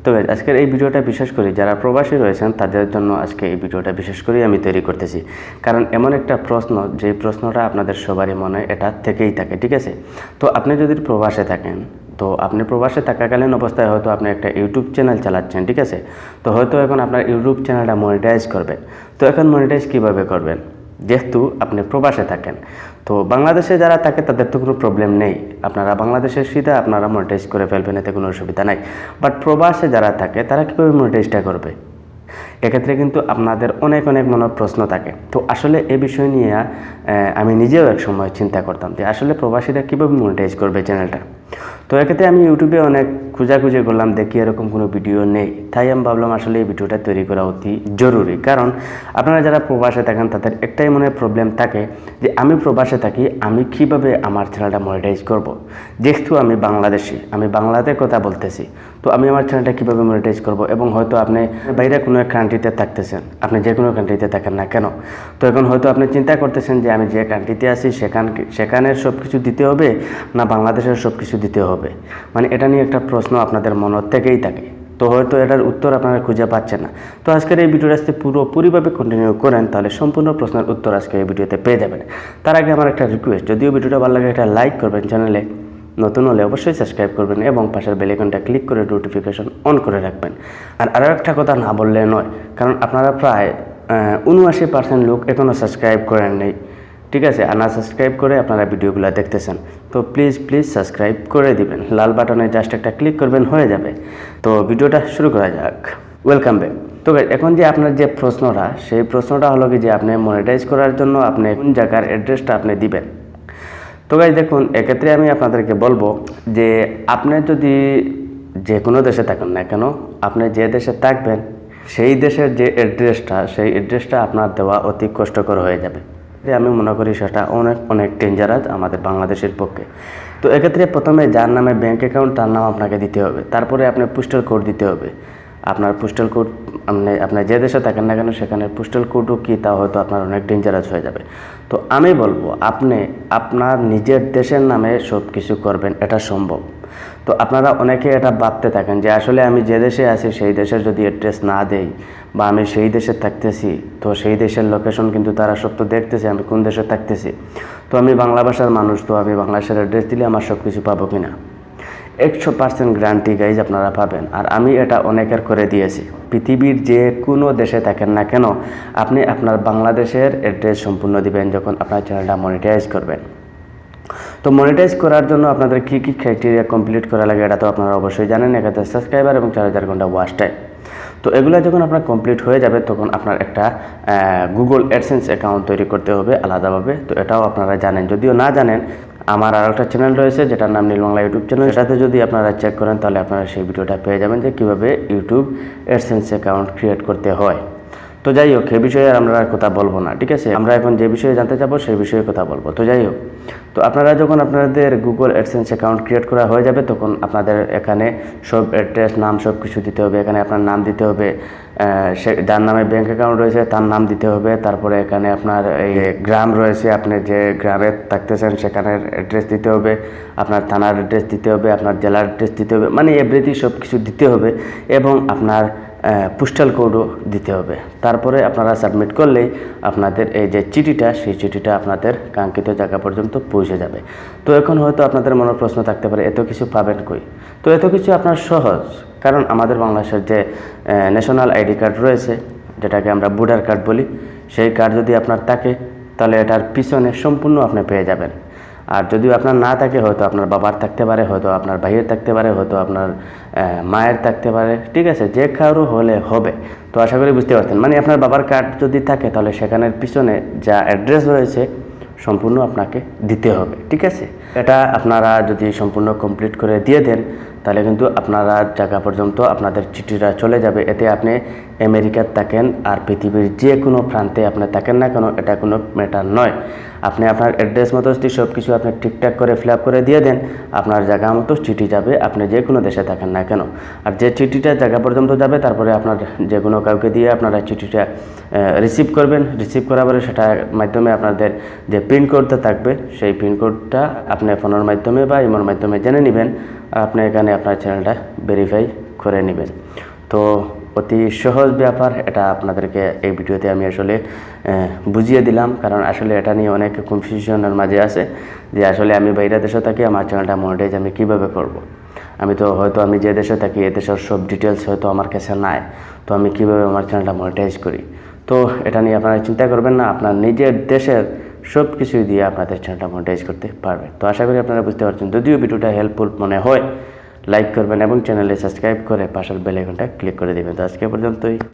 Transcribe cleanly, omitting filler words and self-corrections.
তো আজকের এই ভিডিওটা বিশেষ করে যারা প্রবাসী রয়েছেন তাদের জন্য আজকে এই ভিডিওটা বিশেষ করে আমি তৈরি করতেছি, কারণ এমন একটা প্রশ্ন যে প্রশ্নটা আপনাদের সবারই মনে এটা থেকেই থাকে। ঠিক আছে, তো আপনি যদি প্রবাসে থাকেন, তো আপনি প্রবাসে থাকাকালীন অবস্থায় হয়তো আপনি একটা ইউটিউব চ্যানেল চালাচ্ছেন। ঠিক আছে, তো হয়তো এখন আপনার ইউটিউব চ্যানেলটা মনিটাইজ করবেন। তো এখন মনিটাইজ কীভাবে করবেন, যেহেতু আপনি প্রবাসে থাকেন। তো বাংলাদেশে যারা থাকে তাদের তো কোনো প্রবলেম নেই, আপনারা বাংলাদেশের সিধা আপনারা মনিটাইজ করে ফেলবেন, এতে কোনো অসুবিধা নাই। বাট প্রবাসে যারা থাকে তারা কীভাবে মনিটাইজটা করবে, এক্ষেত্রে কিন্তু আপনাদের অনেক মনে প্রশ্ন থাকে। তো আসলে এই বিষয় নিয়ে আমি নিজেও এক সময় চিন্তা করতাম যে আসলে প্রবাসীরা কীভাবে মনিটাইজ করবে চ্যানেলটা। তো এক্ষেত্রে আমি ইউটিউবে অনেক খোঁজাখুঁজি করলাম, দেখি এরকম কোনো ভিডিও নেই। তাই আমি ভাবলাম আসলে এই ভিডিওটা তৈরি করা অতি জরুরি, কারণ আপনারা যারা প্রবাসে থাকেন তাদের একটাই মনে প্রবলেম থাকে যে আমি প্রবাসে থাকি, আমি কিভাবে আমার চ্যানেলটা মনিটাইজ করব। যেহেতু আমি বাংলাদেশি, আমি বাংলাতে কথা বলতেছি, তো আমি আমার চ্যানেলটা কীভাবে মনিটাইজ করব। এবং হয়তো আপনি বাইরে কোনো এক কান্ট্রিতে থাকতেছেন, আপনি যে কোনো কান্ট্রিতে থাকেন না কেন, তো এখন হয়তো আপনি চিন্তা করতেছেন যে আমি যে কান্ট্রিতে আছি সেখানের সব কিছু দিতে হবে না বাংলাদেশের সব কিছু দিতে হবে, মানে এটা নিয়ে একটা প্রশ্ন আপনাদের মনের থেকেই থাকে। তো হয়তো এটার উত্তর আপনারা খুঁজে পাচ্ছেন না। তো আজকের এই ভিডিওটা আজকে পুরোপুরিভাবে কন্টিনিউ করেন, তাহলে সম্পূর্ণ প্রশ্নের উত্তর আজকে এই ভিডিওতে পেয়ে যাবেন। তার আগে আমার একটা রিকোয়েস্ট, যদিও ভিডিওটা ভালো লাগে একটা লাইক করবেন, চ্যানেলে নতুন হলে অবশ্যই সাবস্ক্রাইব করবেন এবং পাশের বেল আইকনটা ক্লিক করে নোটিফিকেশন অন করে রাখবেন। আর আরও একটা কথা না বললে নয়, কারণ আপনারা প্রায় 79% লোক এখনও সাবস্ক্রাইব করেন নেই। ঠিক আছে, আর না সাবস্ক্রাইব করে আপনারা ভিডিওগুলো দেখতেছেন, তো প্লিজ সাবস্ক্রাইব করে দিবেন, লাল বাটনে জাস্ট একটা ক্লিক করবেন, হয়ে যাবে। তো ভিডিওটা শুরু করা যাক। Welcome back. তো এখন যে আপনার যে প্রশ্নটা, সেই প্রশ্নটা হলো কি যে আপনি মনিটাইজ করার জন্য আপনি কোন জায়গার অ্যাড্রেসটা আপনি দিবেন। তো গাইজ দেখুন, এক্ষেত্রে আমি আপনাদেরকে বলবো যে আপনি যদি যে কোনো দেশে থাকেন না কেন, আপনি যে দেশে থাকবেন সেই দেশের যে অ্যাড্রেসটা, সেই অ্যাড্রেসটা আপনার দেওয়া অতি কষ্টকর হয়ে যাবে। আমি মনে করি সেটা অনেক ডেঞ্জারাস আমাদের বাংলাদেশের পক্ষে। তো এক্ষেত্রে প্রথমে যার নামে ব্যাঙ্ক অ্যাকাউন্ট তার নাম আপনাকে দিতে হবে, তারপরে আপনার পোস্টাল কোড দিতে হবে। আপনার পোস্টাল কোড আপনি যে দেশে থাকেন না কেন সেখানে পোস্টাল কোডও কি তা হয়তো আপনার অনেক ডেঞ্জারাস হয়ে যাবে। তো আমি বলবো আপনি আপনার নিজের দেশের নামে সব কিছু করবেন, এটা সম্ভব। তো আপনারা অনেকে এটা ভাবতে থাকেন যে আসলে আমি যে দেশে আছি সেই দেশের যদি অ্যাড্রেস না দেই বা আমি সেই দেশে থাকতেছি, তো সেই দেশের লোকেশন কিন্তু তারা সব তো দেখতেছে আমি কোন দেশে থাকতেছি। তো আমি বাংলা ভাষার মানুষ, তো আমি বাংলাদেশের অ্যাড্রেস দিলে আমার সব কিছু পাবো কিনা, 100% গ্যারান্টি গাইজ আপনারা পাবেন। আর আমি এটা অনেকের করে দিয়েছি। পৃথিবীর যে কোনো দেশে থাকেন না কেন, আপনি আপনার বাংলাদেশের অ্যাড্রেস সম্পূর্ণ দিবেন যখন আপনার চ্যানেলটা মনিটাইজ করবেন। তো মনিটাইজ করার জন্য আপনাদের কী ক্রাইটেরিয়া কমপ্লিট করা লাগে এটা তো আপনারা অবশ্যই জানেন। 1000 সাবস্ক্রাইবার এবং 4000 ঘন্টা ওয়াচ টাইম। তো এগুলো যখন আপনার কমপ্লিট হয়ে যাবে তখন আপনার একটা গুগল অ্যাডসেন্স অ্যাকাউন্ট তৈরি করতে হবে আলাদাভাবে। তো এটাও আপনারা জানেন, যদিও না জানেন আমার আর একটা চ্যানেল রয়েছে যেটার নাম নীল বাংলা ইউটিউব চ্যানেল, সেটাতে যদি আপনারা চেক করেন তাহলে আপনারা সেই ভিডিওটা পেয়ে যাবেন যে কীভাবে ইউটিউব অ্যাডসেন্স অ্যাকাউন্ট ক্রিয়েট করতে হয়। তো যাই হোক, এ বিষয়ে আমরা কথা বলবো না। ঠিক আছে, আমরা এখন যে বিষয়ে জানতে যাবো সেই বিষয়ে কথা বলবো। তো যাই হোক, তো আপনারা যখন আপনাদের গুগল অ্যাডসেন্স অ্যাকাউন্ট ক্রিয়েট করা হয়ে যাবে তখন আপনাদের এখানে সব অ্যাড্রেস নাম সব কিছু দিতে হবে। এখানে আপনার নাম দিতে হবে, যার নামে ব্যাঙ্ক অ্যাকাউন্ট রয়েছে তার নাম দিতে হবে। তারপরে এখানে আপনার এই গ্রাম রয়েছে, আপনি যে গ্রামে থাকতেছেন সেখানের অ্যাড্রেস দিতে হবে, আপনার থানার অ্যাড্রেস দিতে হবে, আপনার জেলার অ্যাড্রেস দিতে হবে, মানে এভরিথিং সব কিছু দিতে হবে। এবং আপনার পোস্টাল কোডও দিতে হবে। তারপরে আপনারা সাবমিট করলেই আপনাদের এই যে চিঠিটা, সেই চিঠিটা আপনাদের কাঙ্ক্ষিত জায়গা পর্যন্ত পৌঁছে যাবে। তো এখন হয়তো আপনাদের মনে প্রশ্ন থাকতে পারে এত কিছু পাবেন কই। তো এত কিছু আপনার সহজ, কারণ আমাদের বাংলাদেশের যে ন্যাশনাল আইডি কার্ড রয়েছে, যেটাকে আমরা ভোটার কার্ড বলি, সেই কার্ড যদি আপনার থাকে তাহলে এটার পিছনে সম্পূর্ণ আপনি পেয়ে যাবেন। আর যদিও আপনার না থাকে, হয়তো আপনার বাবার থাকতে পারে, হয়তো আপনার ভাইয়ের থাকতে পারে, হয়তো আপনার মায়ের থাকতে পারে। ঠিক আছে, যে কারো হলে হবে। তো আশা করি বুঝতে পারছেন, মানে আপনার বাবার কার্ড যদি থাকে তাহলে সেখানের পিছনে যা অ্যাড্রেস রয়েছে সম্পূর্ণ আপনাকে দিতে হবে। ঠিক আছে, এটা আপনারা যদি সম্পূর্ণ কমপ্লিট করে দিয়ে দেন তাহলে কিন্তু আপনারা জায়গা পর্যন্ত আপনাদের চিঠিটা চলে যাবে। এতে আপনি আমেরিকার থাকেন আর পৃথিবীর যে কোনো প্রান্তে আপনি থাকেন না কেন, এটা কোনো ম্যাটার নয়। আপনি আপনার অ্যাড্রেস মতো যদি সব কিছু আপনি ঠিকঠাক করে ফিল আপ করে দিয়ে দেন, আপনার জায়গা মতো চিঠি যাবে, আপনি যে কোনো দেশে থাকেন না কেন। আর যে চিঠিটা জায়গা পর্যন্ত যাবে তারপরে আপনার যে কোনো কাউকে দিয়ে আপনারা চিঠিটা রিসিভ করবেন। রিসিভ করার পরে সেটার মাধ্যমে আপনাদের যে পিনকোডটা থাকবে সেই পিনকোডটা আপনি ফোনের মাধ্যমে বা ইমোর মাধ্যমে জেনে নেবেন। আপনি এখানে আপনার চ্যানেলটা ভেরিফাই করে নেবেন। তো অতি সহজ ব্যাপার, এটা আপনাদেরকে এই ভিডিওতে আমি আসলে বুঝিয়ে দিলাম, কারণ আসলে এটা নিয়ে অনেক কনফিউশনের মাঝে আছে যে আসলে আমি বাইরের দেশে থাকি, আমার চ্যানেলটা মনিটাইজ আমি কীভাবে করব। আমি যে দেশে থাকি এ দেশের সব ডিটেলস হয়তো আমার কাছে নাই, তো আমি কীভাবে আমার চ্যানেলটা মনিটাইজ করি। তো এটা নিয়ে আপনারা চিন্তা করবেন না, আপনার নিজের দেশের সব কিছুই দিয়ে আপনাদের চ্যানেলটা মনিটাইজ করতে পারবেন। তো আশা করি আপনারা বুঝতে পারছেন। যদিও ভিডিওটা হেল্পফুল মনে হয়, লাইক করবেন এবং চ্যানেলে সাবস্ক্রাইব করে পাশের বেল আইকনটা ক্লিক করে দেবেন। তো আজকে পর্যন্তই।